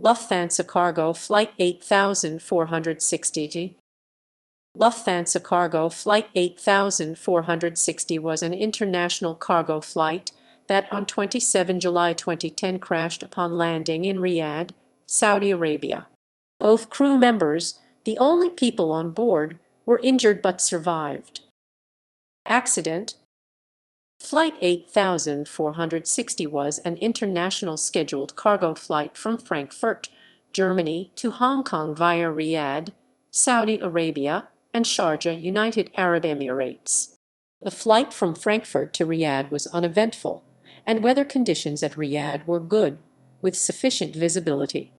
Lufthansa Cargo Flight 8460. Lufthansa Cargo Flight 8460 was an international cargo flight that on 27 July 2010 crashed upon landing in Riyadh, Saudi Arabia. Both crew members, the only people on board, were injured but survived. Accident. Flight 8460 was an international scheduled cargo flight from Frankfurt, Germany to Hong Kong via Riyadh, Saudi Arabia, and Sharjah, United Arab Emirates. The flight from Frankfurt to Riyadh was uneventful, and weather conditions at Riyadh were good, with sufficient visibility.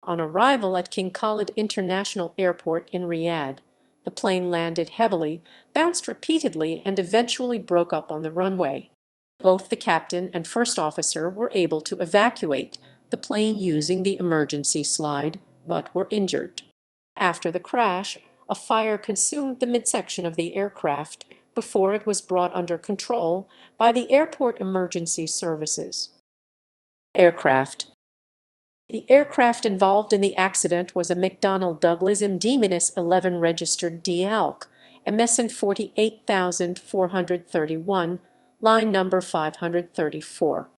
On arrival at King Khalid International Airport in Riyadh, the plane landed heavily, bounced repeatedly, and eventually broke up on the runway. Both the captain and first officer were able to evacuate the plane using the emergency slide, but were injured. After the crash, a fire consumed the midsection of the aircraft before it was brought under control by the airport emergency services. Aircraft. The aircraft involved in the accident was a McDonnell Douglas MD-11 registered DALC, MSN 48431, line number 534.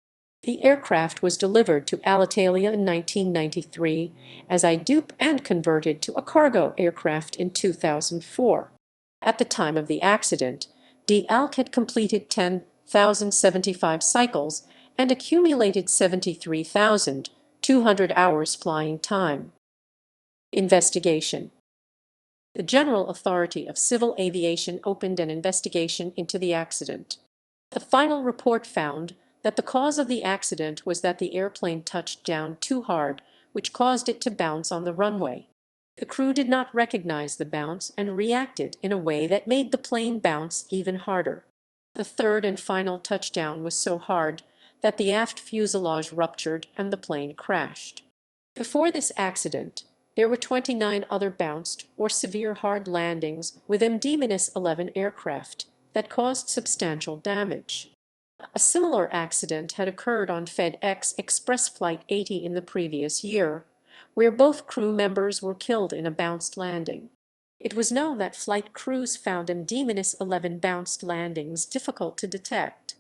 The aircraft was delivered to Alitalia in 1993 as a dupe and converted to a cargo aircraft in 2004. At the time of the accident, DALC had completed 10,075 cycles and accumulated 73,200 hours flying time. Investigation. The General Authority of Civil Aviation opened an investigation into the accident. The final report found that the cause of the accident was that the airplane touched down too hard, which caused it to bounce on the runway. The crew did not recognize the bounce and reacted in a way that made the plane bounce even harder. The third and final touchdown was so hard that the aft fuselage ruptured and the plane crashed. Before this accident, there were 29 other bounced or severe hard landings with MD-11 aircraft that caused substantial damage. A similar accident had occurred on FedEx Express Flight 80 in the previous year, where both crew members were killed in a bounced landing. It was known that flight crews found MD-11 bounced landings difficult to detect.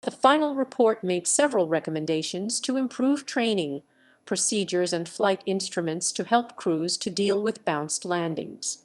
The final report made several recommendations to improve training, procedures, and flight instruments to help crews to deal with bounced landings.